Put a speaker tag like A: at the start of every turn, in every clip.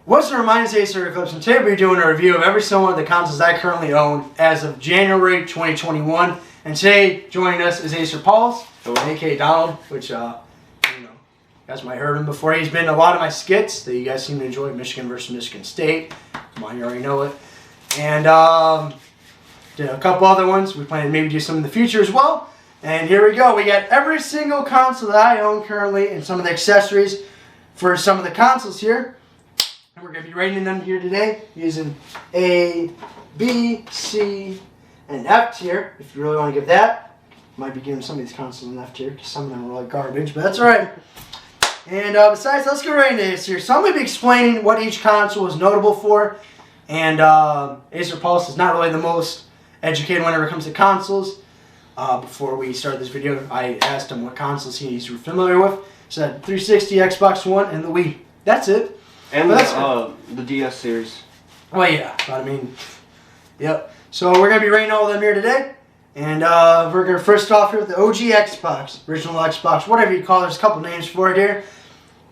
A: What's up, my name is ACER Eclipse, and today we'll be doing a review of every single one of the consoles I currently own as of January 2021. And today, joining us is Acer Pauls, aka Donald, which, you guys might have heard him before. He's been in a lot of my skits that you guys seem to enjoy, Michigan versus Michigan State. Come on, you already know it. And did a couple other ones. We plan to maybe do some in the future as well. And here we go. We got every single console that I own currently and some of the accessories for some of the consoles here. And we're going to be rating them here today using A, B, C, and F tier. If you really want to give that. Might be giving some of these consoles an F tier because some of them are like garbage, but that's alright. And besides, let's get right into this here. So I'm going to be explaining what each console is notable for. And Acer Pulse is not really the most educated whenever it comes to consoles. Before we started this video, I asked him what consoles he's familiar with. He said 360, Xbox One, and the Wii. That's it.
B: And the DS series.
A: Well, yeah, but I mean, yep. So we're going to be rating all of them here today. And we're going to first off here with the OG Xbox, original Xbox, whatever you call it. There's a couple names for it here.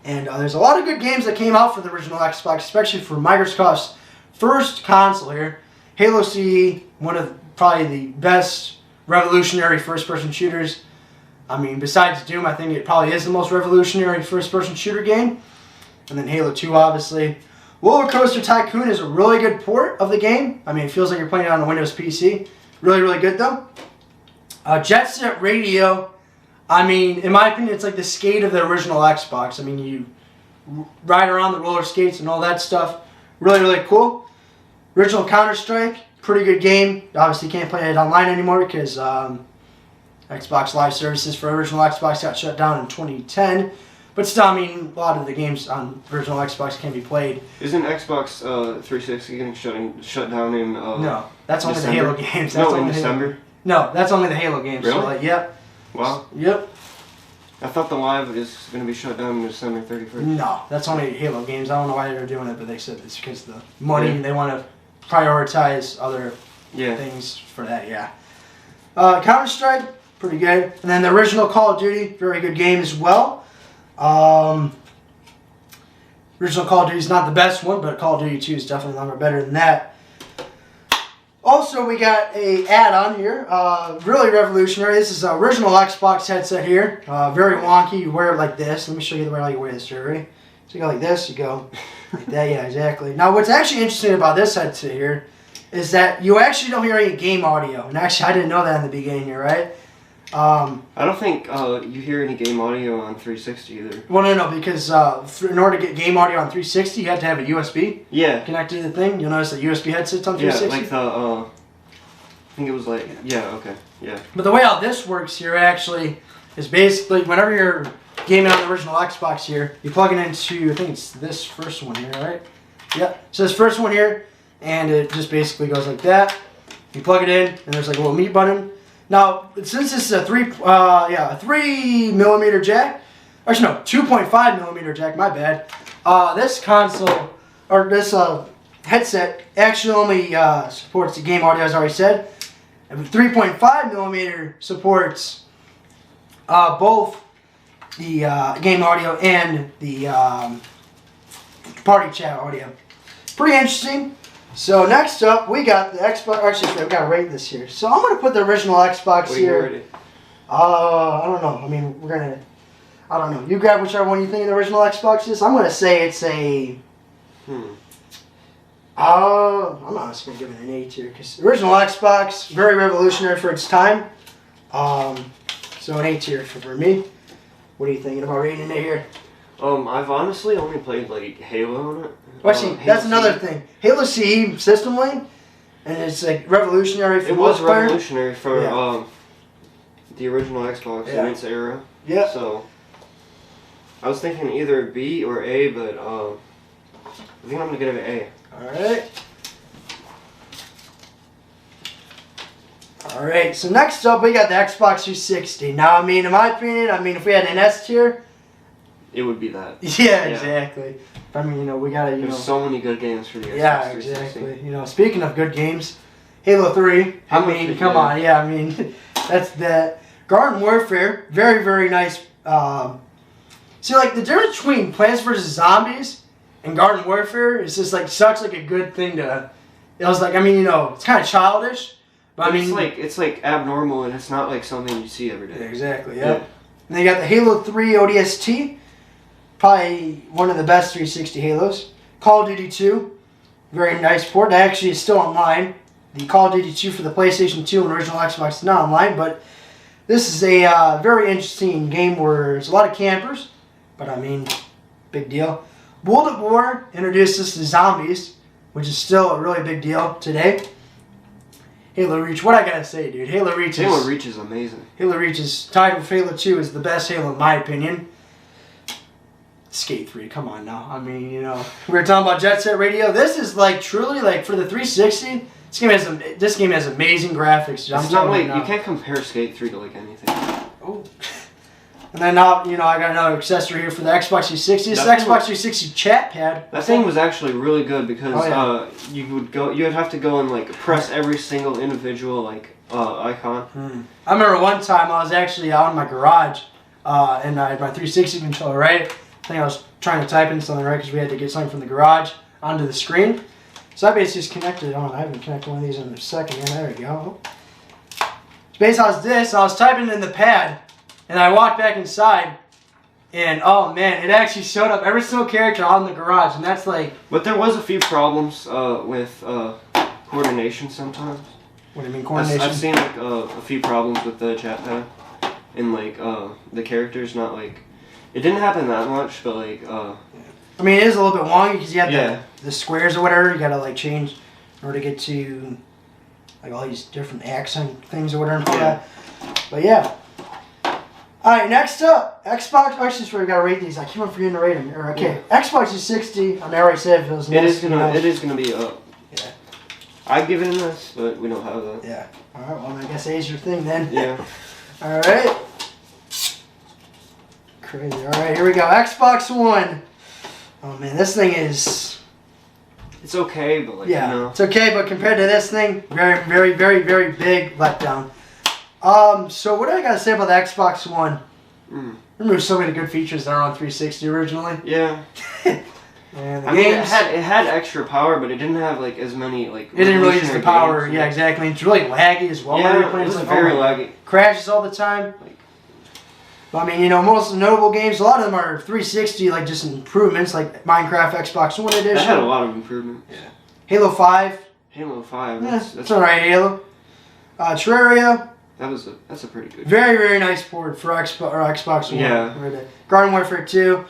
A: And there's a lot of good games that came out for the original Xbox, especially for Microsoft's first console here. Halo CE, one of probably the best revolutionary first-person shooters. I mean, besides Doom, I think it probably is the most revolutionary first-person shooter game. And then Halo 2, obviously. Roller Coaster Tycoon is a really good port of the game. I mean, it feels like you're playing it on a Windows PC. Really, really good, though. Jet Set Radio, I mean, in my opinion, it's like the skate of the original Xbox. I mean, you ride around the roller skates and all that stuff. Really, really cool. Original Counter-Strike, pretty good game. Obviously, you can't play it online anymore because Xbox Live Services for original Xbox got shut down in 2010. But still, I mean, a lot of the games on original Xbox can be played.
B: Isn't Xbox 360 getting shut down in
A: No, that's only
B: December?
A: the Halo games. That's
B: no,
A: only
B: in December?
A: No, that's only the Halo games.
B: Really?
A: So, like, yep.
B: Wow.
A: Yep.
B: I thought the Live is going to be shut down on December 31st.
A: No, that's only Halo games. I don't know why they're doing it, but they said it's because of the money and they want to prioritize other things for that, yeah. Counter-Strike, pretty good. And then the original Call of Duty, very good game as well. Original Call of Duty is not the best one, but Call of Duty 2 is definitely a lot better than that. Also, we got a add-on here, really revolutionary. This is an original Xbox headset here, very wonky. You wear it like this. Let me show you the way how you wear this, ready? So you go like this, you go like that, yeah, exactly. Now, what's actually interesting about this headset here is that you actually don't hear any game audio. And actually, I didn't know that in the beginning here, right?
B: I don't think you hear any game audio on 360 either.
A: Well, no, because in order to get game audio on 360, you have to have a USB connected to the thing. You'll notice that USB headsets on 360.
B: Yeah, like the, I think it was like, okay, yeah.
A: But the way how this works here actually is basically whenever you're gaming on the original Xbox here, you plug it into, I think it's this first one here, right? Yep. So this first one here, and it just basically goes like that. You plug it in, and there's like a little mute button. Now, since this is a 3mm jack, actually no, 2.5mm jack, my bad. This console, or this headset, actually only supports the game audio, as I already said. And 3.5mm supports both the game audio and the party chat audio. Pretty interesting. So next up, we got the Xbox. Actually, we got to rate this here. So I'm gonna put the original Xbox here. I don't know. I mean, we're gonna. I don't know. You grab whichever one you think the original Xbox is. I'm gonna say it's a. I'm not just gonna give it an A tier because the original Xbox, very revolutionary for its time. So an A tier for me. What are you thinking about rating it here?
B: I've honestly only played like Halo on it.
A: Well, actually, that's another thing. Halo CE system lane, and it's like revolutionary for
B: It was revolutionary for the original Xbox in its era.
A: Yeah.
B: So I was thinking either B or A, but I think I'm gonna give it an A.
A: All right. So next up, we got the Xbox 360. Now, I mean, in my opinion, if we had an S tier,
B: it would be that.
A: Yeah, exactly. I mean, we gotta,
B: There's so many good games for the Xbox 360.
A: Yeah, exactly. Speaking of good games, Halo 3. Come on. Yeah, that's that. Garden Warfare, very, very nice. See, like, the difference between Plants vs. Zombies and Garden Warfare is just like such like a good thing to. It was like, I mean, it's kind of childish, but I mean,
B: it's like abnormal, and it's not like something you see every day.
A: Exactly. Yeah. And then you got the Halo 3 ODST, probably one of the best 360 Halos. Call of Duty 2, very nice port. That actually is still online. The Call of Duty 2 for the PlayStation 2 and original Xbox is not online, but this is a very interesting game where there's a lot of campers, but I mean, big deal. World at War introduced us to zombies, which is still a really big deal today. Halo Reach, what I gotta say, dude, Halo Reach
B: is amazing.
A: Halo Reach is tied with Halo 2 as the best Halo in my opinion. Skate 3, come on now. I mean, we were talking about Jet Set Radio. This is like truly like for the 360. This game has amazing graphics. Dude.
B: It's not like you can't compare Skate 3 to like anything.
A: Oh. And then now, I got another accessory here for the Xbox 360. This Xbox 360 chat pad.
B: That thing was actually really good because you'd have to go and like press every single individual like icon.
A: I remember one time I was actually out in my garage and I had my 360 controller, right? I think I was trying to type in something, right? Because we had to get something from the garage onto the screen. So I basically just connected it on. I haven't connected one of these in a second. Yeah, there we go. So basically I was typing in the pad. And I walked back inside, and oh man, it actually showed up every single character on the garage, and that's like...
B: But there was a few problems with coordination sometimes.
A: What do you mean coordination?
B: I've seen like a few problems with the chat pad, and like the characters not like... It didn't happen that much, but like...
A: I mean, it is a little bit wonky because you have the squares or whatever, you gotta like change in order to get to like all these different accent things or whatever. Yeah. But yeah. Alright, next up, Xbox. Actually, we gotta rate these. I keep on forgetting to rate them. Okay, Xbox 360. I already said it was.
B: It is gonna be up. Yeah. I'd give it a miss, but we don't have that.
A: Yeah. All right. Well, I guess A's your thing then.
B: Yeah.
A: All right. Crazy. All right, here we go. Xbox One. Oh man, this thing is.
B: It's okay, but like
A: it's okay, but compared to this thing, very, very, very, very big letdown. So what do I gotta say about the Xbox One? Remember so many good features that are on 360 originally.
B: Yeah.
A: And
B: I mean, it had extra power, but it didn't have like as many like.
A: It didn't really use the power. Yeah, exactly. It's really laggy as well.
B: Yeah, it was very laggy.
A: Crashes all the time. But I mean, most notable games, a lot of them are 360, like just improvements, like Minecraft Xbox One edition.
B: That had a lot of improvements. Yeah.
A: Halo 5.
B: Halo 5.
A: That's alright. Halo. Terraria.
B: That's a pretty good game.
A: Very, very nice port for Xbox One.
B: Yeah.
A: Garden Warfare 2.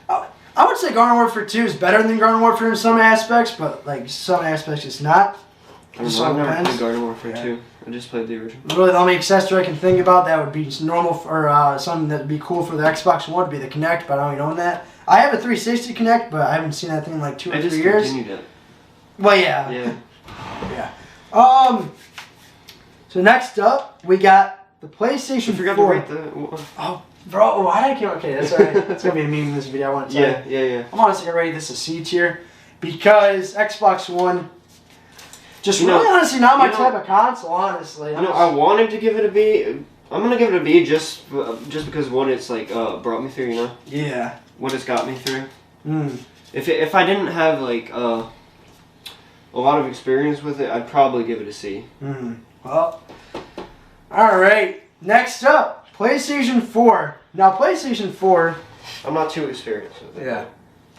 A: I would say Garden Warfare 2 is better than Garden Warfare in some aspects, but like some aspects it's not.
B: I've never played Garden Warfare 2. I just played the original.
A: Literally the only accessory I can think about that would be normal or something that would be cool for the Xbox One would be the Kinect, but I don't even own that. I have a 360 Kinect, but I haven't seen that thing in like 2 or 3 years.
B: I just continued it.
A: Well, yeah.
B: Yeah.
A: So next up, we got the PlayStation 4.
B: I forgot to rate the...
A: Oh, bro, why did I keep... Okay, that's alright. That's going to be a meme in this video, I want to tell you.
B: Yeah.
A: I'm honestly going to rate this a C tier because Xbox One... Just really honestly not my type of console, honestly.
B: I wanted to give it a B. I'm going to give it a B just because what it's like brought me through,
A: Yeah.
B: What it's got me through. If I didn't have like a lot of experience with it, I'd probably give it a C.
A: Well, alright. Next up, PlayStation 4. Now, PlayStation 4...
B: I'm not too experienced with it.
A: Yeah.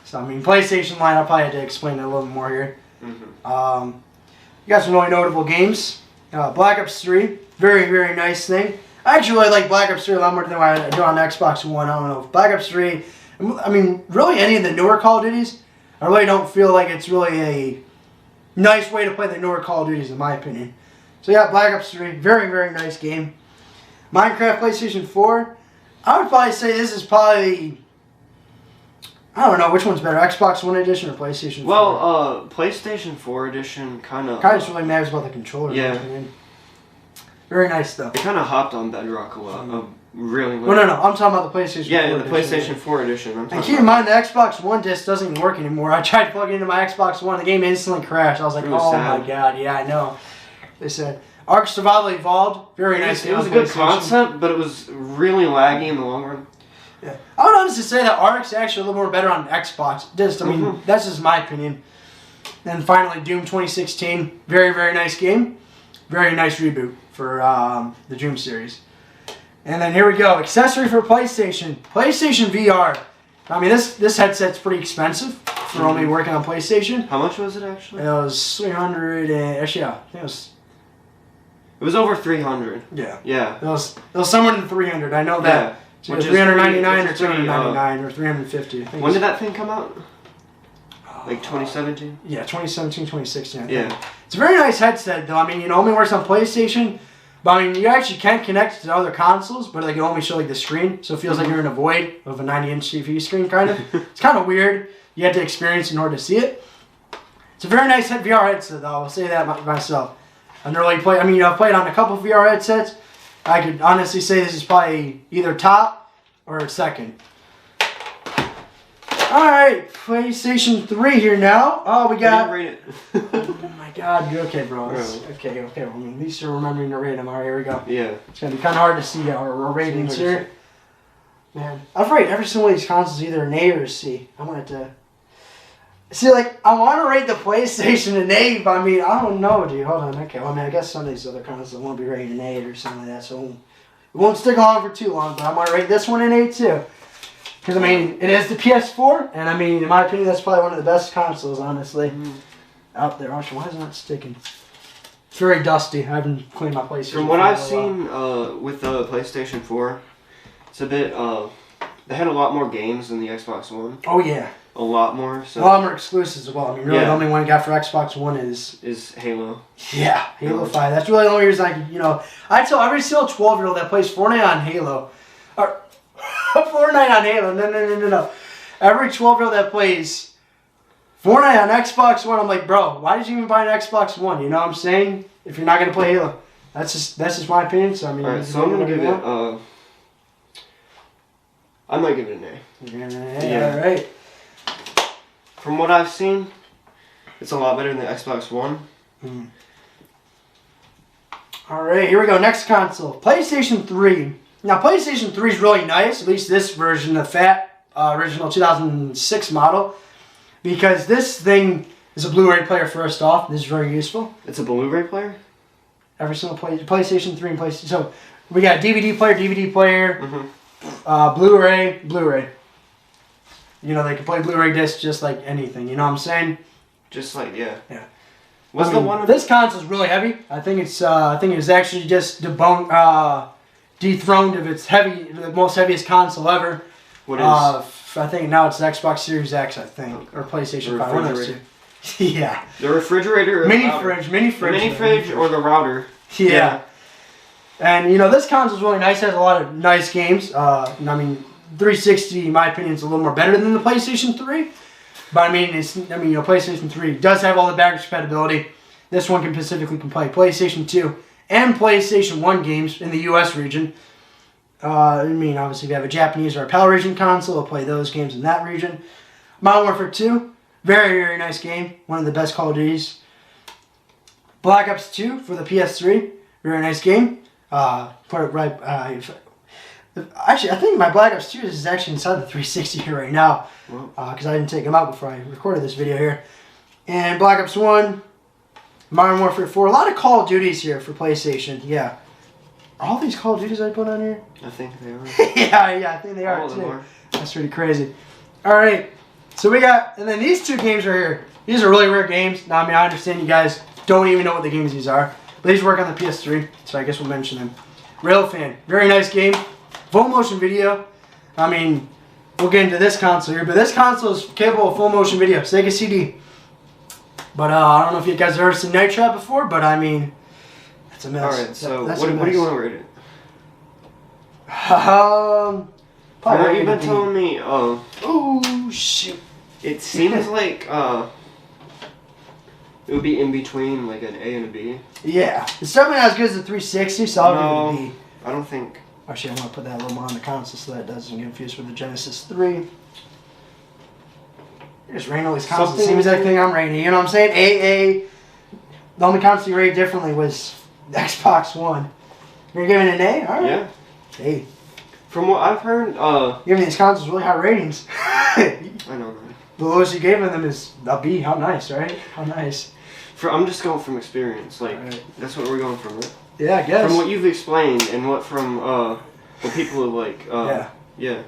A: So, I mean, PlayStation line, I'll probably have to explain it a little more here. You got some really notable games. Black Ops 3. Very, very nice thing. I actually really like Black Ops 3 a lot more than what I do on Xbox One. I don't know. Black Ops 3... I mean, really any of the newer Call of Duties, I really don't feel like it's really a nice way to play the newer Call of Duties, in my opinion. So yeah, Black Ops 3, very, very nice game. Minecraft PlayStation 4, I would probably say this is probably, I don't know, which one's better, Xbox One Edition or PlayStation 4?
B: Well, PlayStation 4 Edition kind of
A: just really matters about the controller.
B: Yeah.
A: Very nice, though.
B: It kind of hopped on Bedrock a lot. Really?
A: Well, no, I'm talking about the PlayStation 4
B: edition.
A: edition.
B: Yeah, the PlayStation 4 edition.
A: And keep in mind, the Xbox One disc doesn't even work anymore. I tried to plug it into my Xbox One, the game instantly crashed. I was like, oh my god, yeah, I know. They said, Ark Survival Evolved, very nice.
B: It was a good concept, but it was really laggy in the long run.
A: Yeah. I would honestly say that Arc's actually a little more better on Xbox. That's just my opinion. And finally, Doom 2016. Very, very nice game. Very nice reboot for the Doom series. And then here we go. Accessory for PlayStation. PlayStation VR. I mean, this headset's pretty expensive for only working on PlayStation.
B: How much was it actually?
A: It was 300 and... Actually, yeah. I think
B: it was over 300.
A: Yeah.
B: Yeah.
A: It was somewhere in the 300. I know that.
B: Yeah.
A: Which 399 or 299 or 350.
B: When did that thing come out? Like 2017?
A: Yeah, 2017, 2016, I think.
B: Yeah.
A: It's a very nice headset, though. I mean, it only works on PlayStation. But, I mean, you actually can connect it to other consoles, but like, it only show like the screen. So it feels like you're in a void of a 90-inch TV screen, kind of. It's kind of weird. You have to experience in order to see it. It's a very nice VR headset, though. I'll say that myself. I've never really played. I mean, I've played on a couple of VR headsets. I could honestly say this is probably either top or second. Alright, PlayStation 3 here now. Oh, we got...
B: Rate it.
A: Oh my god, you're okay, bro.
B: Right.
A: Okay. Well, at least you're remembering to rate them. Alright, here we go.
B: Yeah.
A: It's going to be kind of hard to see our ratings here. Man, I've rated every single one of these consoles either an A or a C. I wanted to... See, like, I want to rate the PlayStation an A, but I mean, I don't know, dude. Hold on. Okay, well, I mean, I guess some of these other consoles won't be rated an A or something like that, so it won't stick along for too long, but I want to rate this one an A, too. Because, I mean, it is the PS4, and I mean, in my opinion, that's probably one of the best consoles, honestly, out there. Actually, why is it not sticking? It's very dusty. I haven't cleaned my PlayStation.
B: From what I've seen with the PlayStation 4, it's a bit, they had a lot more games than the Xbox One.
A: Oh, yeah.
B: A lot more. So.
A: A lot more exclusives as well. I mean, really, the only one I got for Xbox One is
B: Halo.
A: Yeah, Halo 5. That's really the only reason I can, I tell every single 12-year-old that plays Fortnite on Halo, or Fortnite on Halo, no. Every 12-year-old that plays Fortnite on Xbox One, I'm like, bro, why did you even buy an Xbox One? You know what I'm saying? If you're not going to play Halo. That's just my opinion, so I mean...
B: Alright, so I'm going to give it, I might give it an A.
A: Yeah, alright.
B: From what I've seen, it's a lot better than the Xbox One.
A: Alright, here we go. Next console. PlayStation 3. Now, PlayStation 3 is really nice, at least this version, the fat original 2006 model, because this thing is a Blu-ray player first off. This is very useful.
B: It's a Blu-ray player?
A: Every single PlayStation 3 and PlayStation... So, we got DVD player, Blu-ray. They can play Blu-ray discs just like anything. You know what I'm saying?
B: Just like, yeah.
A: Yeah.
B: What's the one?
A: This console's really heavy. I think it's actually just dethroned of its the most heaviest console ever.
B: What is?
A: I think now it's the Xbox Series X, I think, or PlayStation 5. One of those two. Yeah.
B: The refrigerator. Or
A: mini fridge.
B: The mini fridge or the router.
A: Yeah. And this console's really nice. It has a lot of nice games. I mean, 360, in my opinion, is a little more better than the PlayStation 3. But I mean, PlayStation 3 does have all the backwards compatibility. This one can play PlayStation 2 and PlayStation 1 games in the US region. I mean, obviously, if you have a Japanese or a PAL region console, it'll play those games in that region. Modern Warfare 2, very, very nice game. One of the best Call of Duties. Black Ops 2 for the PS3, very nice game. Put it right. Actually, I think my Black Ops 2 is actually inside the 360 here right now, because I didn't take them out before I recorded this video here. And Black Ops 1, Modern Warfare 4, a lot of Call of Duties here for PlayStation. Yeah, are all these Call of Duties I put on here?
B: I think they are.
A: yeah, I think they are too. That's pretty crazy. All right, so we got, and then these two games right here. These are really rare games. Now, I mean, I understand you guys don't even know what the games these are, but these work on the PS3, so I guess we'll mention them. Railfan, very nice game. Full motion video. I mean, we'll get into this console here, but this console is capable of full motion video. Sega CD. But I don't know if you guys have ever seen Night Trap before, but I mean, it's a mess.
B: Alright, so what do you want to rate it?
A: Probably
B: you've been telling me,
A: oh, shoot.
B: It seems like, it would be in between, like an A and a B.
A: Yeah. It's definitely not as good as the 360, so I'll give it a B.
B: I don't think.
A: Actually, I'm going to put that a little more on the console so that doesn't get confused with the Genesis 3. Just rating all these consoles. Same exact thing I'm rating. You know what I'm saying? AA. The only console you rated differently was the Xbox One. You're giving it an A? All right.
B: Yeah.
A: A.
B: From what I've heard,
A: giving these consoles really high ratings.
B: I know, man.
A: The lowest you gave them is a B. How nice, right? How nice.
B: I'm just going from experience. Like,
A: right.
B: That's what we're going from, right?
A: Yeah, I guess.
B: From what you've explained and what people have, like, yeah.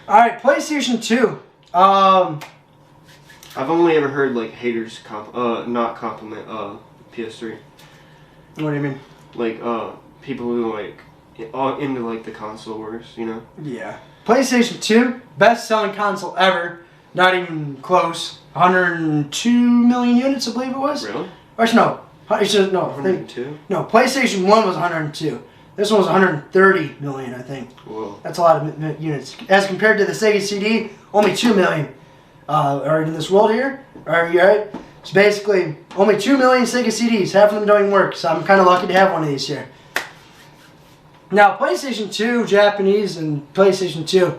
A: Alright, PlayStation 2.
B: I've only ever heard, like, haters not compliment PS3.
A: What do you mean?
B: Like, people who, like, all into, like, the console wars, you know?
A: Yeah. PlayStation 2, best-selling console ever. Not even close. 102 million units, I believe it was.
B: Really?
A: Actually, no. It's just, no.
B: 102?
A: No, PlayStation 1 was 102. This one was 130 million, I think.
B: Whoa.
A: That's a lot of units. As compared to the Sega CD, only 2 million. Are in this world here. Are you right? So basically, only 2 million Sega CDs. Half of them don't even work. So I'm kind of lucky to have one of these here. Now, PlayStation 2, Japanese, and PlayStation 2,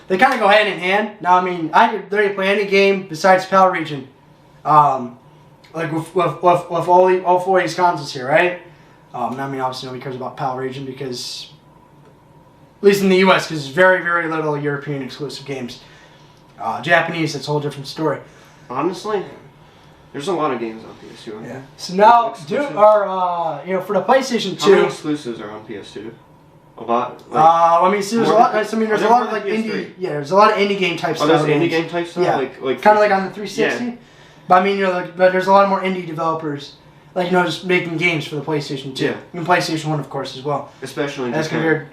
A: they kind of go hand in hand. Now, I mean, I could literally play any game besides PAL region. Like with all four of these consoles here, right? I mean, obviously nobody cares about PAL region because, at least in the US, because there's very, very little European exclusive games. Japanese, that's a whole different story.
B: Honestly, there's a lot of games on PS2.
A: Yeah. So now, for the PlayStation 2.
B: How many exclusives are on PS2? A lot. Like,
A: I mean, see, there's a lot. There's a lot of like
B: PS3?
A: indie. Yeah, there's a lot of indie game type stuff.
B: Oh, there's indie game type stuff.
A: Yeah,
B: like
A: kind of like on the 360.
B: Yeah.
A: But I mean, but there's a lot more indie developers, like just making games for the PlayStation 2.
B: Yeah.
A: And PlayStation 1, of course, as well.
B: Especially in
A: as
B: Japan.
A: compared.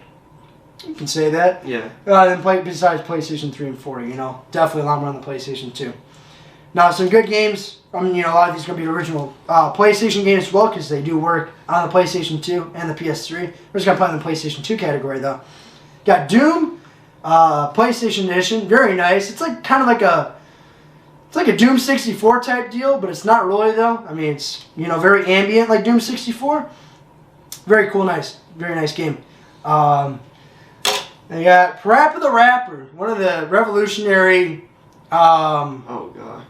A: You can say that.
B: Yeah.
A: Besides PlayStation 3 and 4, definitely a lot more on the PlayStation 2. Now, some good games. I mean, a lot of these are going to be original PlayStation games as well because they do work on the PlayStation 2 and the PS3. We're just going to put in the PlayStation 2 category, though. Got Doom, PlayStation Edition. Very nice. It's like kind of like a... It's like a Doom 64 type deal, but it's not really, though. I mean, it's, very ambient like Doom 64. Very cool, nice. Very nice game. And you got Parappa the Rapper, one of the revolutionary...
B: oh, God.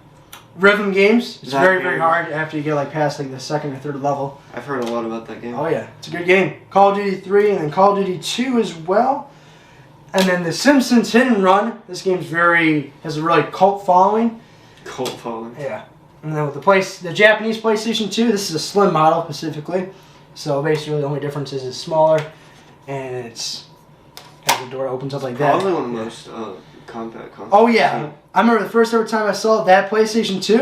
A: Rhythm games. It's very,
B: game.
A: very hard after you get past the second or third level.
B: I've heard a lot about that game.
A: Oh yeah, it's a good game. Call of Duty 3 and then Call of Duty 2 as well. And then The Simpsons Hit and Run. This game's has a really cult following.
B: Cult following.
A: Yeah. And then with the Japanese PlayStation 2, this is a slim model specifically. So basically the only difference is it's smaller and has the door opens up like that.
B: Probably one of the most compact consoles.
A: Oh yeah. I remember the first ever time I saw that PlayStation 2.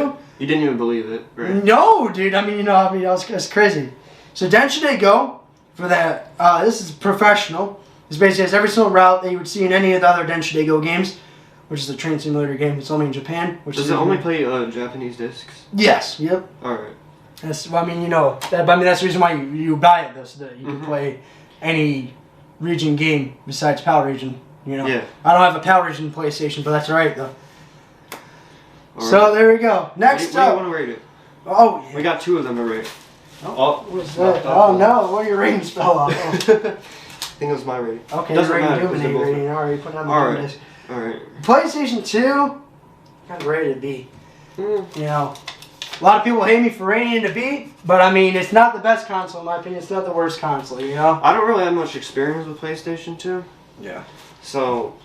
B: You didn't even believe it, right?
A: No, dude. I mean, it's crazy. So Denshin Go for that. This is professional. This basically has every single route that you would see in any of the other Denshin Go games, which is a train simulator game. It's only in Japan.
B: Does it only play Japanese discs?
A: Yes. Yep.
B: All right.
A: That's the reason why you buy it, though, so that you can play any region game besides PAL region.
B: Yeah.
A: I don't have a PAL region PlayStation, but that's alright though.
B: All right.
A: So there we go. Next
B: up.
A: up.
B: What do you want to rate it?
A: Oh, yeah.
B: We got 2 of them to rate.
A: Oh, what's that? Oh no, what are your ratings fell off?
B: I think it was my rating.
A: Okay,
B: doesn't
A: rating
B: matter.
A: Doom rating. Alright, put it on the
B: All
A: Doom
B: right.
A: disc.
B: All right.
A: PlayStation 2, kind of rated a B. A lot of people hate me for rating it a B, but I mean, it's not the best console in my opinion. It's not the worst console,
B: I don't really have much experience with PlayStation 2.
A: Yeah.
B: So.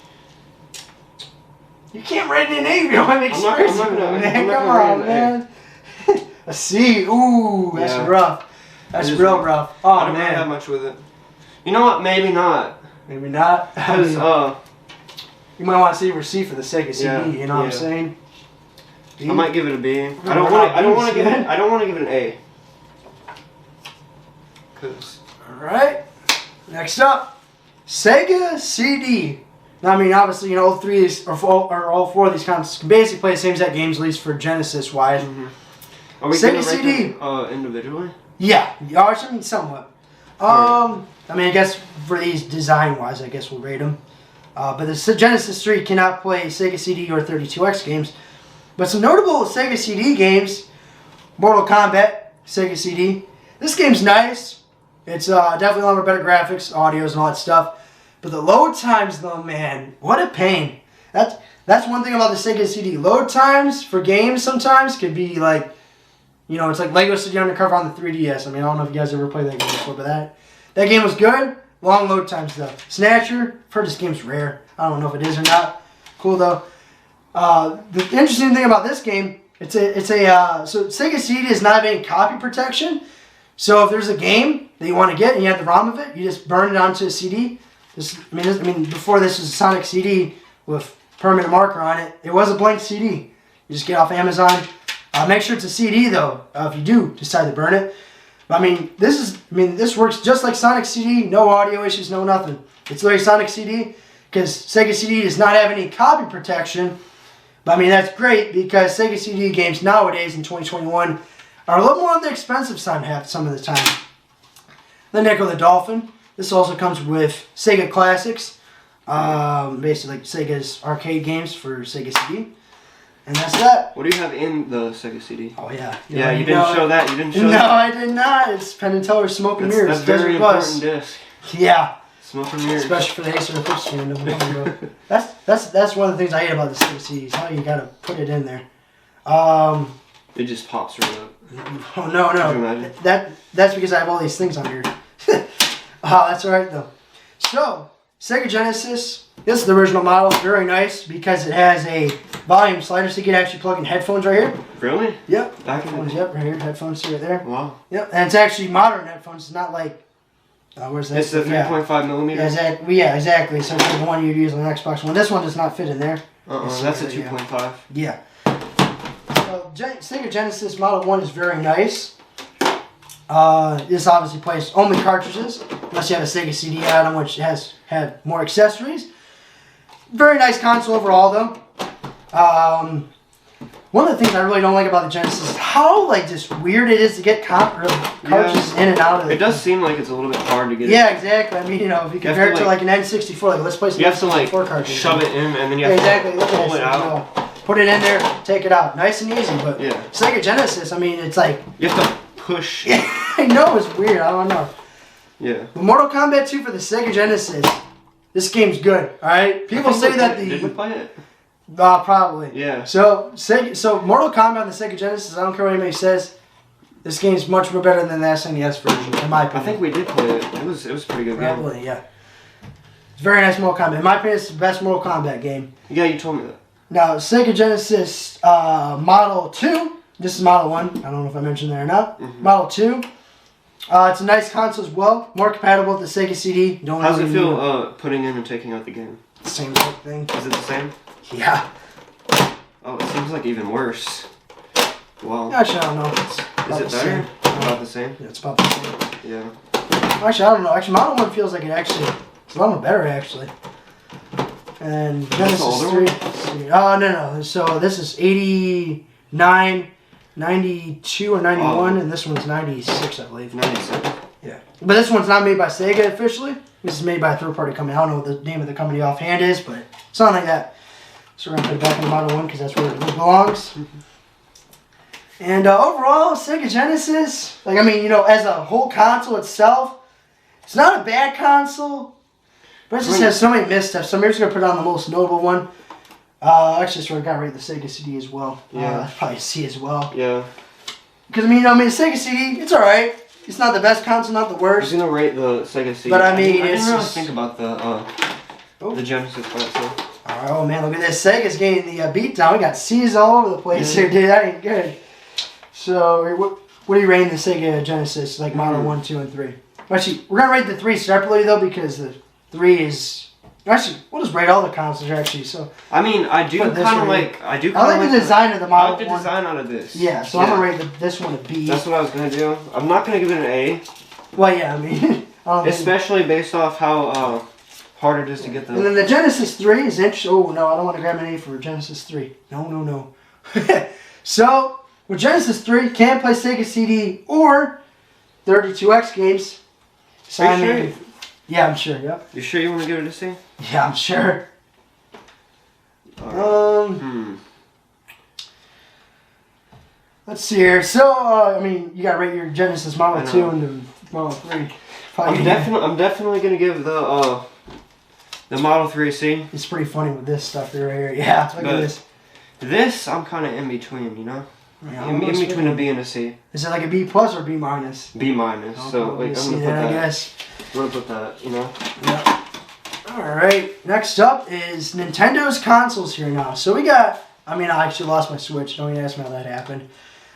A: You can't rate it an A if you don't have experience.
B: I'm not
A: Come
B: gonna
A: on,
B: rate
A: man. A C. Ooh, that's
B: Yeah.
A: rough. That's
B: It is
A: real
B: rough.
A: rough. Oh,
B: I don't
A: man.
B: really have much with it. You know what? Maybe not.
A: Maybe not.
B: Because
A: you might want to see your C for the Sega CD.
B: Yeah,
A: You know what I'm
B: yeah.
A: saying?
B: I might give it a B. I
A: We're
B: don't
A: not
B: want to
A: Bs,
B: give it.
A: man.
B: I don't want to give it an A. Cause.
A: All right. Next up, Sega CD. Now, I mean, obviously, all three of these, or all four of these consoles can basically play the same exact games, at least for Genesis wise.
B: Are we
A: Sega
B: gonna rate
A: CD.
B: them, individually?
A: Yeah, I mean, somewhat. I mean, I guess for these design-wise, I guess we'll rate them. But the Genesis 3 cannot play Sega CD or 32X games. But some notable Sega CD games, Mortal Kombat, Sega CD. This game's nice. It's definitely a lot more better graphics, audios, and all that stuff. But the load times, though, man, what a pain. That's one thing about the Sega CD. Load times for games sometimes can be like, it's like Lego City Undercover on the 3DS. I mean, I don't know if you guys ever played that game before, but that game was good. long load times though. Snatcher, I've heard this game's rare. I don't know if it is or not. Cool though. The interesting thing about this game, so Sega CD does not have any copy protection. So if there's a game that you want to get and you have the ROM of it, you just burn it onto a CD. I mean, before this was a Sonic CD with permanent marker on it. It was a blank CD. You just get off Amazon. Make sure it's a CD though, if you do decide to burn it. But, this works just like Sonic CD. No audio issues, no nothing. It's literally Sonic CD because Sega CD does not have any copy protection. But that's great because Sega CD games nowadays in 2021 are a little more on the expensive side some of the time. The Nico the Dolphin. This also comes with Sega Classics. Basically like Sega's arcade games for Sega CD. And that's that.
B: What do you have in the Sega CD?
A: Oh, yeah.
B: You didn't show that. You didn't show that.
A: No, I did not. It's Penn & Teller's Smoke and Mirrors.
B: That's very important disc.
A: Yeah.
B: Smoke and Mirrors.
A: Especially for the ACER Eclipse fandom. That's one of the things I hate about the Sega CDs. How you gotta put it in there.
B: It just pops right up.
A: Oh, no.
B: Could you imagine?
A: That's because I have all these things on here. That's alright though. So, Sega Genesis. This is the original model. Very nice because it has a volume slider so you can actually plug in headphones right here.
B: Really?
A: Yep.
B: Headphones,
A: yep, right here. Headphones right there.
B: Wow.
A: Yep, and it's actually modern headphones. It's not like, where's that?
B: It's the 3.5 millimeter?
A: Yeah, exactly. So it's like the one you'd use on the Xbox One. This one does not fit in there.
B: That's a 2.5.
A: Yeah. So, Sega Genesis Model 1 is very nice. This obviously plays only cartridges, unless you have a Sega CD add-on, which had more accessories. Very nice console overall, though. One of the things I really don't like about the Genesis is how just weird it is to get cartridges in and out of it.
B: It does seem like it's a little bit hard to get.
A: Yeah, exactly. if you compare it to an N64, let's play some N64 cartridges.
B: Shove it in and then you have to pull it out.
A: Put it in there, take it out. Nice and easy, but
B: yeah.
A: Sega Genesis, it's like...
B: You have to push.
A: I know, it's weird. I don't know.
B: Yeah.
A: But Mortal Kombat 2 for the Sega Genesis, this game's good, alright? People say that
B: Did we play it?
A: Probably.
B: Yeah.
A: So Mortal Kombat on the Sega Genesis, I don't care what anybody says, this game's much more better than the SNES version, in my opinion.
B: I think we did play it. It was a pretty good game.
A: Probably, yeah. It's very nice Mortal Kombat. In my opinion, it's the best Mortal Kombat game.
B: Yeah, you told me that.
A: Now, Sega Genesis Model 2. This is Model 1. I don't know if I mentioned that or not.
B: Mm-hmm.
A: Model 2. It's a nice console as well. More compatible with the Sega CD.
B: How's it feel putting in and taking out the game?
A: Same type thing.
B: Is it the same?
A: Yeah.
B: Oh, it seems like even worse. Wow.
A: Actually, I don't know.
B: Is it better? About the same?
A: Yeah, it's about the same.
B: Yeah.
A: Actually, I don't know. Actually, Model 1 feels like it's a lot more better, actually. And Genesis 3. Oh, no. So this is 89, 92, or 91, and this one's 96, I believe.
B: 96.
A: Yeah. But this one's not made by Sega officially. This is made by a third-party company. I don't know what the name of the company offhand is, but something like that. So we're going to put it back in the Model 1 because that's where it belongs. And overall, Sega Genesis, as a whole console itself, it's not a bad console, but it just has so many missteps. So I'm just going to put on the most notable one. Actually, I got rid of the Sega CD as well.
B: Yeah.
A: That's probably C as well.
B: Yeah.
A: Because, the Sega CD, it's alright. It's not the best console, not the worst.
B: I was going to rate the Sega CD.
A: But
B: I didn't really think about the Genesis part, so.
A: Alright, oh man, look at this. Sega's getting the beat down. We got C's all over the place here, dude. That ain't good. So, what do you rate the Sega Genesis, Model 1, 2, and 3? Actually, we're going to rate the 3 separately, though, because the 3 is... Actually, we'll just rate all the consoles, actually. So
B: I do kind of like...
A: I like the design of the Model 1.
B: I like the design out of this.
A: Yeah, so I'm going to rate this one a B.
B: That's what I was going to do. I'm not going to give it an A.
A: Well, yeah,
B: especially based off how hard it is to get them.
A: And then the Genesis 3 is interesting. Oh, no, I don't want to grab an A for Genesis 3. No. So, with Genesis 3, can play Sega CD or 32X games.
B: Are you sure?
A: Yeah, I'm sure, yep.
B: You sure you want to give it a C?
A: Yeah, I'm sure. Let's see here. So, you got to rate your Genesis Model 2 and the Model 3.
B: I'm definitely going to give the Model 3 a C.
A: It's pretty funny with this stuff right here. Yeah, look at this.
B: This, I'm kind of in between, you know? in between a B and a C.
A: Is it like a B plus or B minus?
B: B minus.
A: Okay,
B: so like, I'm gonna put that.
A: I guess.
B: I'm gonna put that. You know.
A: Yep. All right. Next up is Nintendo's consoles here now. So we got. I mean, I actually lost my Switch. Don't even ask me how that happened.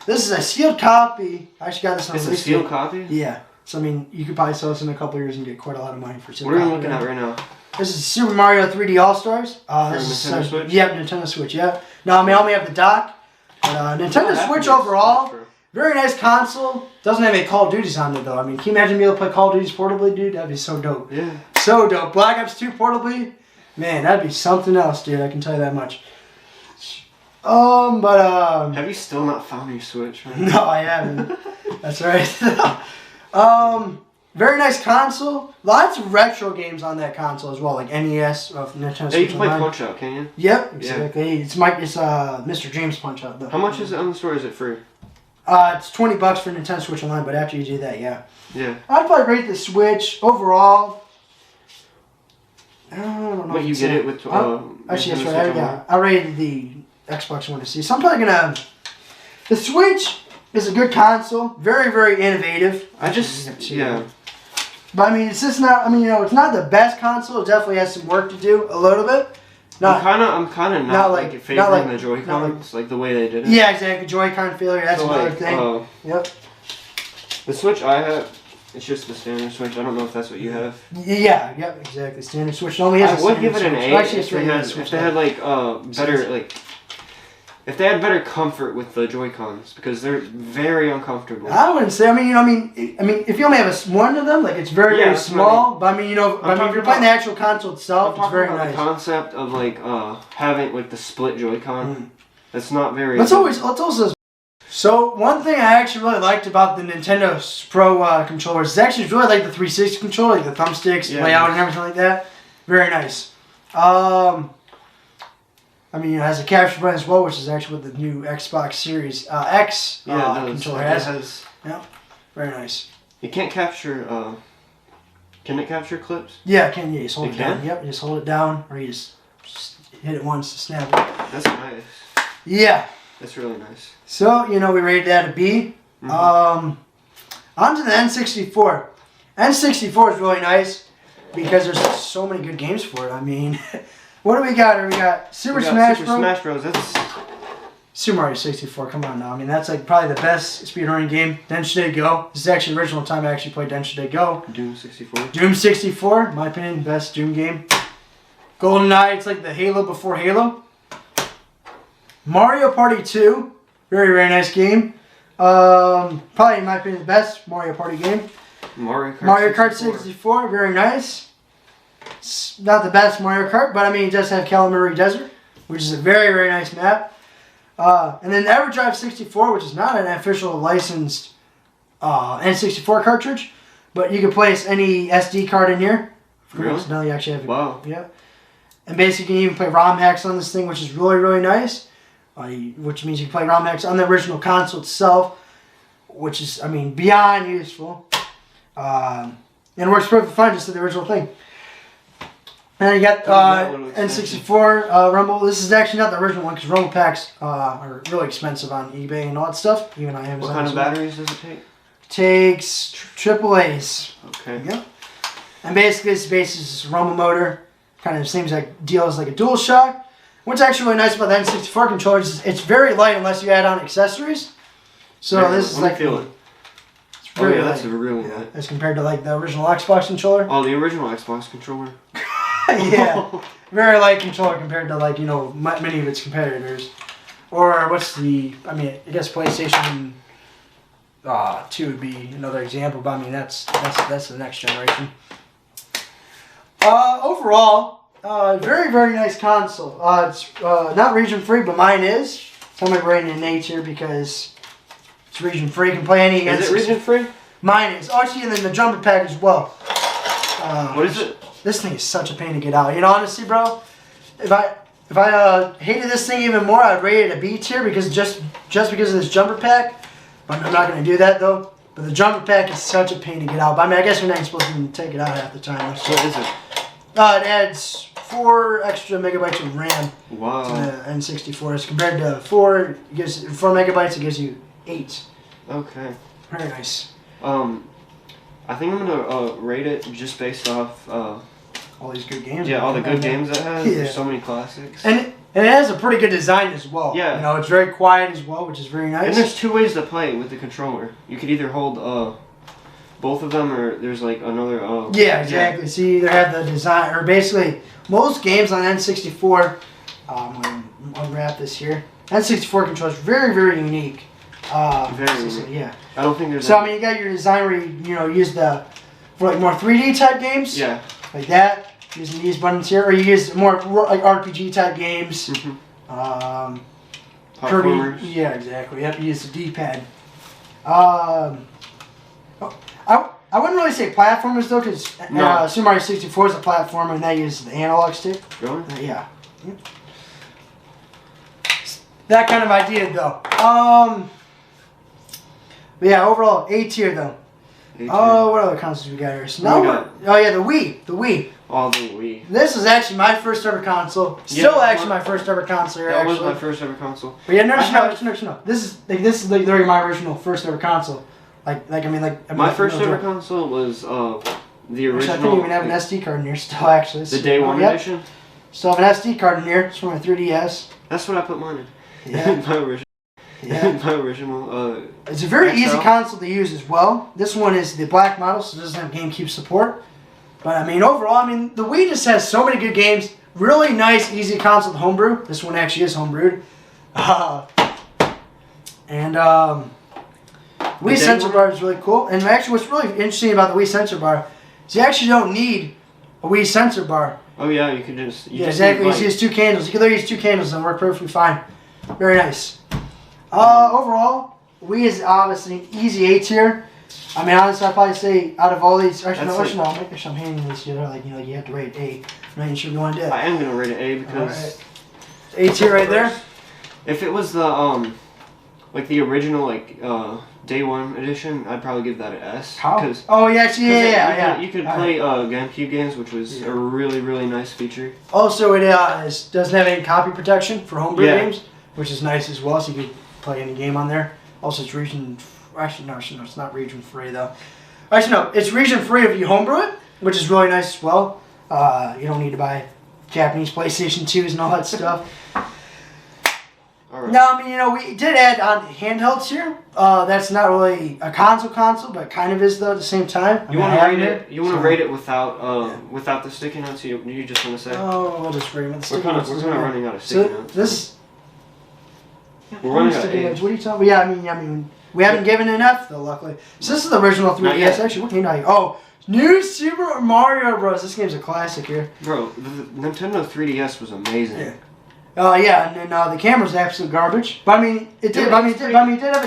A: This is a sealed copy. I actually got this on
B: It's a sealed copy?
A: Yeah. So, I mean, you could probably sell this in a couple years and get quite a lot of money for sealed
B: copy. What are you
A: copy.
B: looking at right now?
A: This is Super Mario 3D All-Stars.
B: This is Nintendo Switch?
A: Yeah, Nintendo Switch, yeah. Now, I may only have the dock. But Nintendo Switch overall, very nice console. Doesn't have any Call of Duties on it, though. I mean, can you imagine being able to play Call of Duties portably, dude? That'd be so dope.
B: Yeah.
A: So dope. Black Ops 2 portably? Man, that'd be something else, dude. I can tell you that much.
B: Have you still not found your Switch, man?
A: No, I haven't. That's right. Very nice console. Lots of retro games on that console as well, like NES of Nintendo Switch.
B: Hey, you can play Punch Out, can you?
A: Yep, exactly. Yeah. It's Mr. James Punch Out though.
B: How much is it on the store? Is it free?
A: It's $20 for Nintendo Switch Online, but after you do that, yeah.
B: Yeah.
A: I'd probably rate the Switch overall. I don't know.
B: But you get it with
A: actually, that's right. I rated the Xbox One to see. So I'm probably gonna. The Switch is a good console, very, very innovative.
B: Yeah.
A: But I mean, it's just not. I mean, it's not the best console. It definitely has some work to do, a little bit.
B: I'm kind of not like favoring the Joy-Cons, like the way they did it.
A: Yeah, exactly. Joy-Con failure. That's another thing. Yep.
B: The Switch I have, it's just the standard Switch. I don't know if that's what you have.
A: Yeah. Yep. Exactly. Standard Switch only has.
B: I would give it an A if they had like better like. If they had better comfort with the Joy-Cons, because they're very uncomfortable.
A: I wouldn't say. I mean, if you only have one of them, like it's very, very small. But I mean, if you're playing the actual console itself, it's very nice.
B: The concept of like having like the split Joy-Con, that's not very.
A: Let's also. So one thing I actually really liked about the Nintendo Pro controllers is actually really like the 360 controller, like the thumbsticks, layout, and everything like that. Very nice. I mean, it has a capture button as well, which is actually what the new Xbox Series X controller has. Yeah, very nice.
B: You can't capture. Can it capture clips?
A: Yeah, it can. Yeah, you just hold it down. Yep, you just hold it down, or you just hit it once to snap it.
B: That's nice.
A: Yeah.
B: That's really nice.
A: So we rated that a B. On to the N64. N64 is really nice because there's so many good games for it. I mean. What do we got here? We got Super Smash
B: Bros. That's
A: Super Mario 64. Come on now. I mean, that's like probably the best speedrunning game. Densha Day Go. This is actually the original time I actually played Densha Day Go.
B: Doom 64.
A: Doom 64, in my opinion, best Doom game. GoldenEye, it's like the Halo before Halo. Mario Party 2, very, very nice game. Probably, in my opinion, the best Mario Party game.
B: Mario
A: Kart 64, very nice. It's not the best Mario Kart, but I mean, it does have Calamari Desert, which is a very, very nice map. And then EverDrive 64, which is not an official licensed N64 cartridge, but you can place any SD card in here.
B: Really?
A: Now you actually have it.
B: Wow.
A: Yeah. And basically, you can even play ROM hacks on this thing, which is really, really nice. Which means you can play ROM hacks on the original console itself, which is, I mean, beyond useful. And it works perfectly fine, just like the original thing. And you got N64 Rumble. This is actually not the original one because Rumble packs are really expensive on eBay and all that stuff. Even on Amazon.
B: What kind of batteries does it take?
A: Takes AAA's.
B: Okay.
A: Yep. And basically, this is a Rumble motor. Kind of seems like deals like a DualShock. What's actually really nice about the N64 controllers is it's very light unless you add on accessories. So this is like.
B: Feel it.
A: Really
B: that's really light.
A: As compared to like the original Xbox controller.
B: Oh, the original Xbox controller.
A: Yeah, very light controller compared to like many of its competitors. Or what's the? I mean, I guess PlayStation 2 would be another example. But I mean, that's the next generation. Overall, very, very nice console. It's not region free, but mine is. So I'm rating an A tier because it's region free. You can play any.
B: Is it region free?
A: Mine is. Oh, actually, and then the jumper pack as well.
B: What is it?
A: This thing is such a pain to get out. You know, honestly, bro, if I hated this thing even more, I'd rate it a B tier because just because of this jumper pack. But I'm not going to do that though. But the jumper pack is such a pain to get out. But I mean, I guess you're not supposed to take it out half the time. So.
B: What is it?
A: It adds 4 extra megabytes of RAM
B: Wow.
A: to the N64 as compared to 4 megabytes. It gives you 8.
B: Okay.
A: Very nice.
B: I think I'm gonna rate it just based off
A: All these good games.
B: all the good games it has.
A: Yeah.
B: There's so many classics.
A: And it has a pretty good design as well.
B: Yeah.
A: You know, it's very quiet as well, which is very nice.
B: And there's 2 ways to play it with the controller. You could either hold both of them, or there's like another.
A: Yeah, exactly. So you either have the design, or basically most games on N64. I'm gonna unwrap this here. N64 controller is very, very unique.
B: Very unique.
A: Yeah.
B: I don't think there's.
A: So I mean, you got your design where you use the for like more 3D type games.
B: Yeah.
A: Like that. Using these buttons here, or you use more like RPG type games.
B: Platformers.
A: Yeah, exactly. You have to use the D-pad. I wouldn't really say platformers though, because Super Mario 64 is a platformer, and that uses the analog stick.
B: Really?
A: Yeah. That kind of idea though. But yeah, overall A tier though. Oh, what other consoles we got here? So now oh yeah, the Wii.
B: Oh, the Wii.
A: This is actually my first ever console. Still actually my first ever console here.
B: That was my first ever console.
A: But yeah, no. This is like my original first ever console. My
B: first ever console was the original.
A: Actually, I think you even have an SD card in here still. Actually,
B: the day one edition.
A: Still have an SD card in here. It's from my 3DS.
B: That's what I put mine in.
A: Yeah.
B: my original.
A: Yeah.
B: My original.
A: It's a very easy console to use as well. This one is the black model, so it doesn't have GameCube support. But I mean, overall, the Wii just has so many good games. Really nice, easy console to homebrew. This one actually is homebrewed. Wii sensor bar is really cool. And actually, what's really interesting about the Wii sensor bar is you actually don't need a Wii sensor bar.
B: Oh yeah, you can just.
A: Exactly. You use 2 candles. You can literally use 2 candles and work perfectly fine. Very nice. Overall, Wii is obviously easy A tier. I mean, honestly, I'd probably say out of all these, I'm handing these to you. You have to rate A. I'm not even sure if you want to do it.
B: I am gonna rate it A because
A: A tier right there.
B: If it was the like the original day one edition, I'd probably give that an S.
A: How? Oh yeah.
B: You could play GameCube games, which was a really, really nice feature.
A: Also, it doesn't have any copy protection for homebrew games, which is nice as well. So you could play any game on there. Also, it's region. Actually, no, it's not region free though. Actually, no, it's region free if you homebrew it, which is really nice as well. You don't need to buy Japanese PlayStation 2s and all that stuff.
B: Right.
A: No, we did add on handhelds here. That's not really a console, but kind of is though at the same time.
B: You want to rate it? You want to rate it without without the sticky notes? You just want to say?
A: Oh, we'll just rate it with the sticky notes.
B: We're kind of running out of sticky notes.
A: We're running out of sticky notes. What are you talking about? Yeah, I mean, we haven't given enough though, luckily. So this is the original 3DS. Actually, what game are you? Oh, New Super Mario Bros. This game's a classic here.
B: Bro, the Nintendo 3DS was amazing.
A: Yeah. And then the camera's absolute garbage. But I mean, it did have a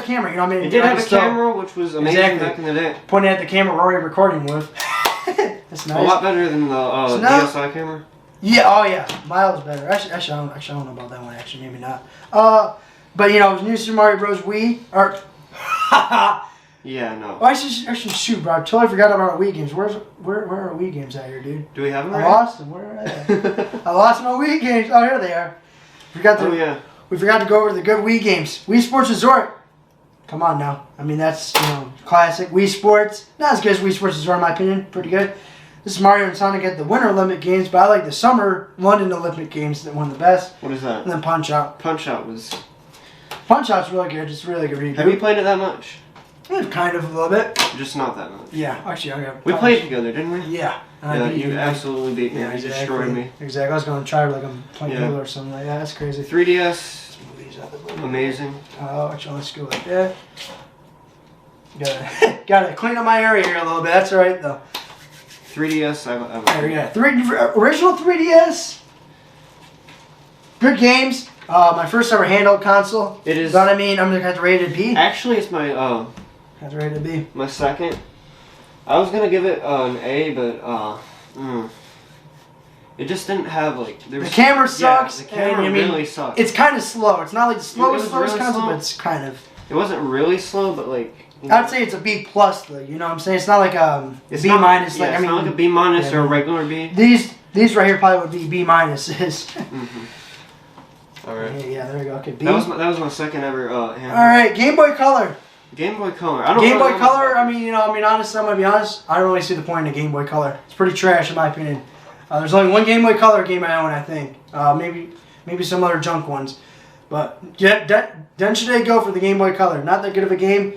A: camera. You know what I mean?
B: It did have a camera, which was amazing back in the day.
A: Pointing at the camera we're already recording with. That's nice.
B: A lot better than the DSi camera.
A: Yeah. Oh yeah. Miles better. Actually, I don't know about that one. Actually, maybe not. But New Super Mario Bros. Wii or.
B: Yeah, no.
A: Oh, actually, shoot, bro. I totally forgot about our Wii games. Where are our Wii games at here, dude?
B: Do we have them?
A: I lost them. Where are they? I lost my Wii games. Oh, here they are. We forgot to go over the good Wii games. Wii Sports Resort. Come on now. I mean, that's classic. Wii Sports. Not as good as Wii Sports Resort in my opinion. Pretty good. This is Mario and Sonic at the Winter Olympic Games, but I like the Summer London Olympic Games that won the best.
B: What is that?
A: And then Punch Out.
B: Punch Out's
A: really good. It's really good.
B: Have you played it that much?
A: Kind of a little bit.
B: Just not that much.
A: Yeah, actually,
B: we played together, didn't we?
A: Yeah.
B: You absolutely beat me. Yeah, you destroyed me.
A: Exactly. I was going to try like I'm playing Halo or something like that. That's crazy.
B: 3DS. Amazing.
A: Actually, let's go like that. Gotta clean up my area here a little bit. That's all right though.
B: 3DS.
A: There we go. Original 3DS. Good games. My first ever handheld console.
B: It is.
A: But I mean, I'm gonna have to rate it B.
B: Actually, it's my
A: Have to rate it B.
B: My second. I was gonna give it an A, but it just didn't have
A: the camera sucks.
B: Yeah, the camera really sucks.
A: It's kind of slow. It's not like the slowest
B: really
A: console,
B: slow.
A: but it's kind of.
B: It wasn't really slow, but
A: I'd say it's a B plus though. You know what I'm saying? It's not like
B: it's
A: B minus.
B: It's not like a B minus or a regular B.
A: These right here probably would be B minuses.
B: All right.
A: Yeah, there we go. Okay, B.
B: That was my second ever handheld.
A: All right, Game Boy Color.
B: Game Boy Color. I don't
A: Game
B: really
A: Boy Color. Honestly, I'm gonna be honest. I don't really see the point in a Game Boy Color. It's pretty trash in my opinion. There's only one Game Boy Color game I own, I think. Maybe some other junk ones. But then should they go for the Game Boy Color? Not that good of a game.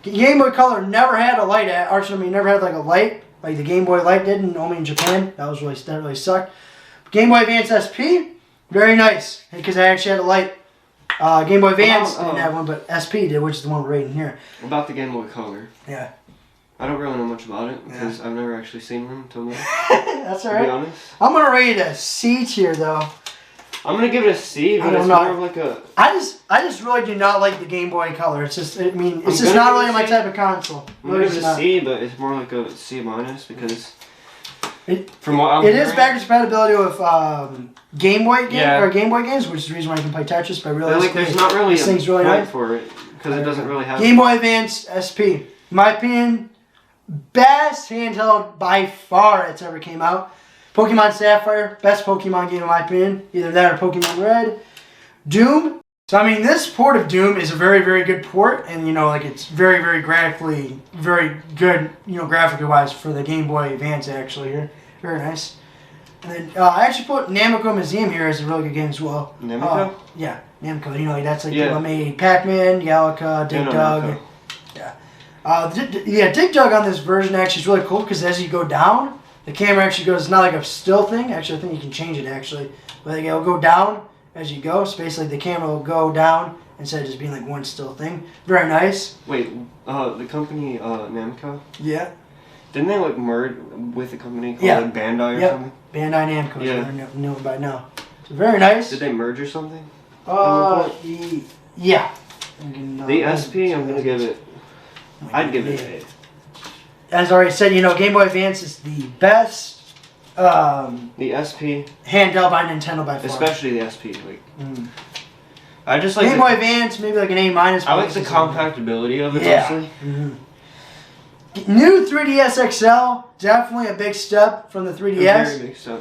A: Game Boy Color never had a light. Never had like a light like the Game Boy Light did, only in Japan. That really sucked. Game Boy Advance SP, very nice because I actually had a light. Game Boy Advance didn't have one, but SP did, which is the one we're rating here.
B: About the Game Boy Color.
A: Yeah.
B: I don't really know much about it because I've never actually seen one until now.
A: That's alright.
B: To be honest.
A: I'm gonna rate it a C tier though.
B: I'm gonna give it a C, but it's more of like a.
A: I just really do not like the Game Boy Color. It's just it's just not really my type of console.
B: I'm gonna give it a C, but it's more like a C minus because.
A: From what I'm hearing, is backwards compatibility with Game Boy or Game Boy games, which is the reason why you can play Tetris. But really,
B: there's not really
A: this thing's really nice
B: for it because it doesn't really have.
A: Game Boy Advance SP, in my opinion, best handheld by far that's ever came out. Pokemon Sapphire, best Pokemon game in my opinion. Either that or Pokemon Red. Doom. So this port of Doom is a very, very good port, and it's very, very graphically, very good, graphically wise for the Game Boy Advance actually here. Very nice. And then I actually put Namco Museum here as a really good game as well.
B: Namco?
A: Yeah, Namco. That's like people made Pac-Man, Galaga, Dig Dug. Yeah. Dig Dug on this version actually is really cool because as you go down, the camera actually goes, it's not like a still thing. Actually, I think you can change it actually, but it'll go down as you go. So basically, the camera will go down instead of just being like one still thing. Very nice.
B: Wait, the company Namco?
A: Yeah.
B: Didn't they like merge with a company called Bandai or something? Bandai
A: Namco. Yeah. They're known by now. So very nice.
B: Did they merge or something?
A: Yeah.
B: The SP, I'm gonna give it. I'd give it an A.
A: As I already said, Game Boy Advance is the best.
B: The SP
A: handheld by Nintendo by far.
B: Especially the SP, I just like
A: Game Boy Advance, maybe like an A minus.
B: I like the compactability of it mostly.
A: New 3DS XL, definitely a big step from the 3DS.
B: A very big step.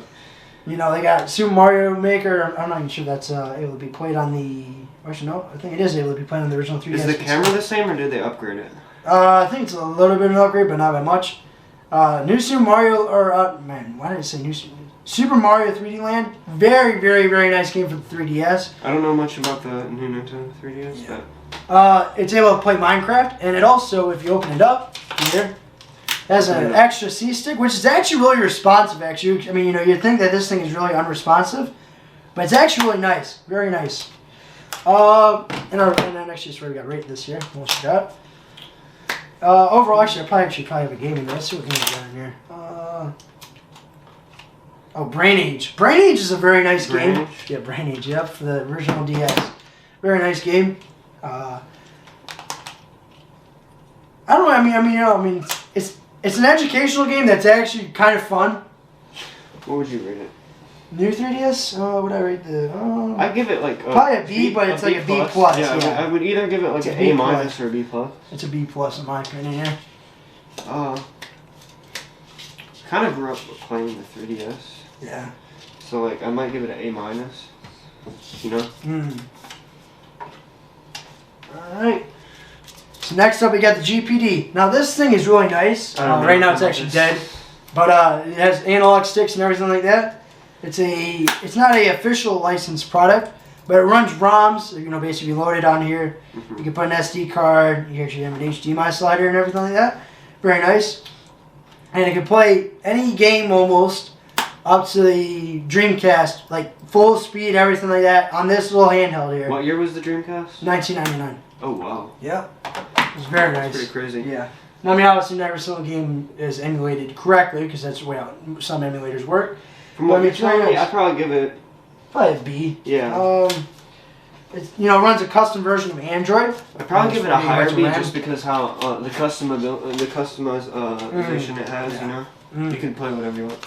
A: They got Super Mario Maker. I'm not even sure that's able to be played on the. Actually, no, I think it is able to be played on the original 3DS.
B: Is the camera the same, or did they upgrade it?
A: I think it's a little bit of an upgrade, but not by much. New Super Mario, why did I say New Super Mario 3D Land? Very, very, very nice game for the 3DS.
B: I don't know much about the new Nintendo 3DS.
A: Yeah. It's able to play Minecraft, and it also, if you open it up here, has an extra C stick, which is actually really responsive. Actually, you'd think that this thing is really unresponsive, but it's actually really nice, very nice. And then actually, we got rated this year. Almost forgot. Overall, actually, I probably have a game in there. Let's see what games we got in here. Brain Age. Brain Age is a very nice game. Yeah, Brain Age. Yep, for the original DS. Very nice game. I don't know. It's an educational game that's actually kind of fun.
B: What would you rate it?
A: New 3DS? What would I rate the?
B: I'd give it like
A: probably a B, but it's like a B plus.
B: Yeah, I would either give it like an A minus or a B plus.
A: It's a B plus in my opinion. Yeah.
B: Kind of grew up playing the 3DS.
A: Yeah.
B: So I might give it an A minus.
A: All right. So next up we got the GPD. Now this thing is really nice. Right now it's actually dead, but it has analog sticks and everything like that. It's not a official licensed product, but it runs ROMs. Basically loaded on here. You can put an SD card. You actually have an HDMI slider and everything like that. Very nice. And it can play any game almost up to the Dreamcast, like full speed, everything like that on this little handheld here.
B: What year was the Dreamcast?
A: 1999.
B: Oh wow.
A: Yeah. It was very nice.
B: That's pretty crazy.
A: Yeah. Now, obviously, every single game is emulated correctly because that's the way some emulators work.
B: From what you're telling me, I'd probably give it
A: probably a B.
B: Yeah.
A: It runs a custom version of Android.
B: I'd probably give it a higher B just because how the customization it has. You can play whatever you want.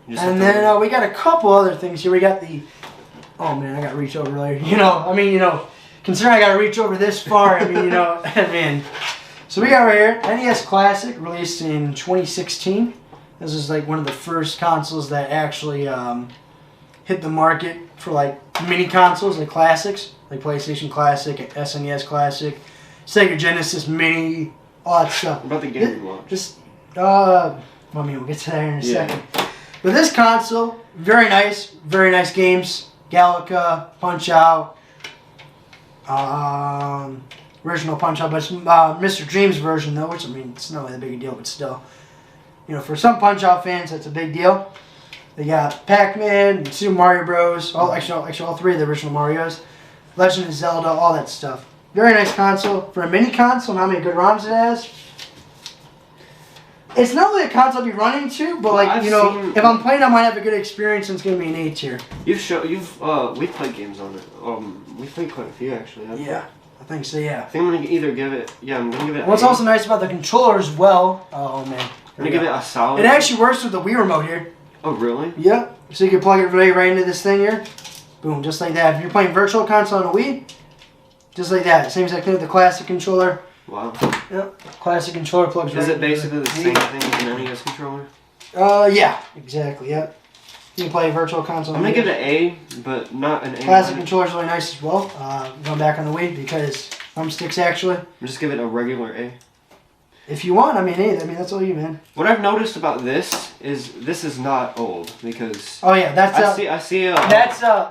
A: And then we got a couple other things here. We got the. Oh man, I got to reach over there. Considering I got to reach over this far, man. So we got right here NES Classic, released in 2016. This is like one of the first consoles that actually hit the market for like mini consoles, like classics, like PlayStation Classic, SNES Classic, Sega Genesis Mini, all that stuff.
B: What about the game you watched?
A: Just, we'll get to that in a second. But this console, very nice games. Galaga, Punch Out, original Punch Out, but it's Mr. Dream's version though, which I mean, it's not really that big a deal, but still. You know, for some Punch Out fans, that's a big deal. They got Pac-Man, Super Mario Bros. Actually, all three of the original Marios. Legend of Zelda, all that stuff. Very nice console. For a mini console, how many good ROMs it has? It's not really a console I'd be running to, but like, if I'm playing, I might have a good experience and it's going to be an A tier.
B: We played games on it. We played quite a few actually.
A: Yeah, I think so, yeah.
B: I think I'm going to either give it, I'm going to give it
A: What's also nice about the controller as well, oh man.
B: I'm going to give it a solid.
A: It actually works with the Wii remote here.
B: Oh, really?
A: Yeah. So you can plug it right into this thing here. Boom, just like that. If you're playing Virtual Console on a Wii, just like that. Same exact thing with the classic controller.
B: Wow.
A: Yep. Classic controller plugs right in.
B: Is it basically the same thing as an NES controller?
A: Yeah, exactly, yep. You can play Virtual Console.
B: I'm going to give it an A, but not an A.
A: Classic controller is really nice as well. Going back on the Wii because thumbsticks actually.
B: I'm just give it a regular A.
A: If you want, I mean, hey, that's all you, man.
B: What I've noticed about this is not old because.
A: Oh yeah, that's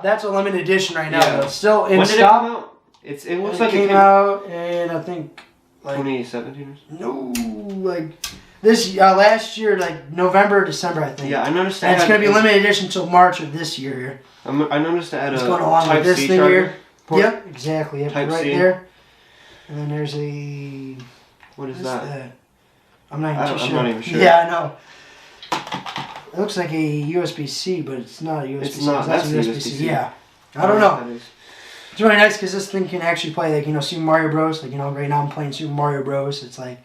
A: that's a limited edition right now.
B: Yeah.
A: Though. It's still in
B: when
A: stock.
B: Did it come out? It looks like
A: it came out in I think like
B: 2017 or something.
A: No, like this last year, like November or December, I think.
B: Yeah, I noticed that.
A: And it's gonna be limited edition until March of this year. Here.
B: I noticed that
A: it's going along with this thing here.
B: Port.
A: Yep, exactly. Yep,
B: Type
A: right
B: C.
A: there. And then there's a.
B: What is that?
A: I'm not even sure.
B: I'm not even sure.
A: Yeah, I know. It looks like a USB-C, but it's not a USB-C.
B: It's not. That's a USB-C.
A: Yeah. I don't know. It's really nice because this thing can actually play like Super Mario Bros. Like right now I'm playing Super Mario Bros. It's like,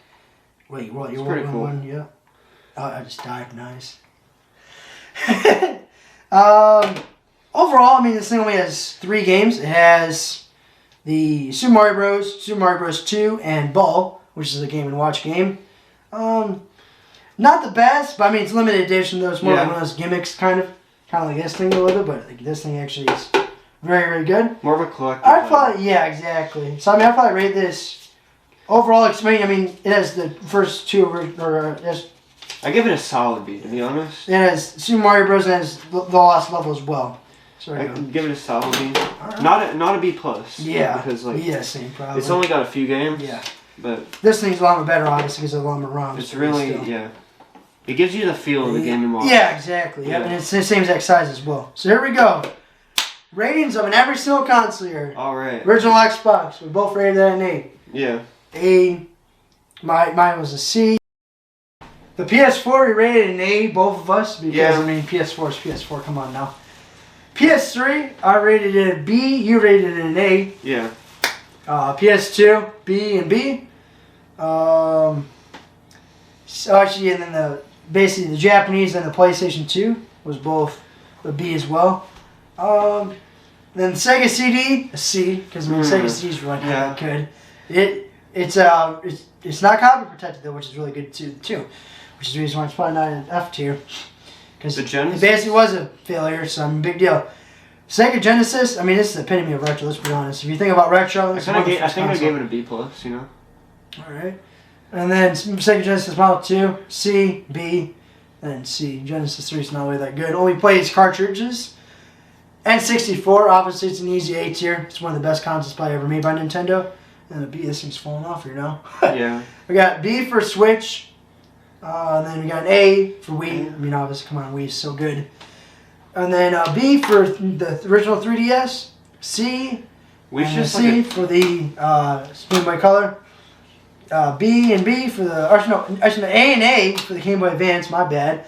A: wait, what? You're
B: pretty cool.
A: One? Yeah. Oh, I just died. Nice. Overall, I mean, this thing only has 3 games. It has the Super Mario Bros., Super Mario Bros. 2, and Ball, which is a Game & Watch game. Not the best, but I mean, it's limited edition though. It's more like one of those gimmicks, kind of like this thing a little bit, but like, this thing actually is very, very good.
B: More of a collector.
A: I'd probably, yeah, exactly. So I mean, I'd probably rate this overall. I mean, it has the first 2,
B: I give it a solid B, to be honest.
A: It has Super Mario Bros. And it has the last level as well.
B: I give it a solid B. Right. Not a B plus.
A: Yeah.
B: Because like
A: same probably.
B: It's only got a few games.
A: Yeah.
B: But
A: this thing's a lot better, obviously, because of the longer ROMs.
B: It's really It gives you the feel of the Game & Watch.
A: Yeah, exactly. Yeah. And it's the same exact size as well. So here we go. Ratings of an every single console here.
B: All right.
A: Original Xbox. We both rated that an A.
B: Yeah.
A: A. Mine was a C. The PS4 we rated an A, both of us, because I mean PS4 is PS4. Come on now. PS3 I rated it a B. You rated it an A.
B: Yeah.
A: PS2 B and B. So actually, and then basically the Japanese and the PlayStation 2 was both a B as well. Then Sega CD a C, because I mean Sega CD is really good. It's not copy protected though, which is really good too. Which is the reason why it's probably not an F tier. Because it basically was a failure, so big deal. Sega Genesis, I mean, this is the epitome of retro, let's be honest. If you think about retro,
B: I think I gave it a B plus, you know?
A: Alright. And then Sega Genesis Model 2, C, B, and C. Genesis 3 is not really that good. Only plays cartridges. N64, obviously, it's an easy A tier. It's one of the best consoles probably ever made by Nintendo. And the B, this thing's falling off here now.
B: Yeah.
A: We got B for Switch. And then we got an A for Wii. I mean, obviously, come on, Wii is so good. And then B for the original 3DS. C. And C for the Game Boy Color. B and B for the... Actually, A and A for the Game Boy Advance, my bad.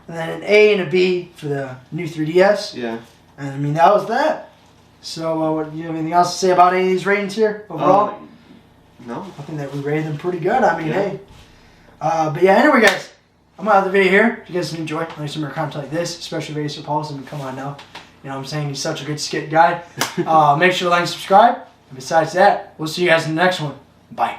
A: And then an A and a B for the new 3DS.
B: Yeah.
A: And I mean, that was that. So, do you have anything else to say about any of these ratings here overall?
B: No.
A: I think that we rated them pretty good. I mean, hey. But yeah, anyway, guys, I'm out of the video here. If you guys enjoy some more content like this, especially ACER Paul's, I mean, come on now. You know what I'm saying? He's such a good skit guy. Make sure to like and subscribe. And besides that, we'll see you guys in the next one. Bye.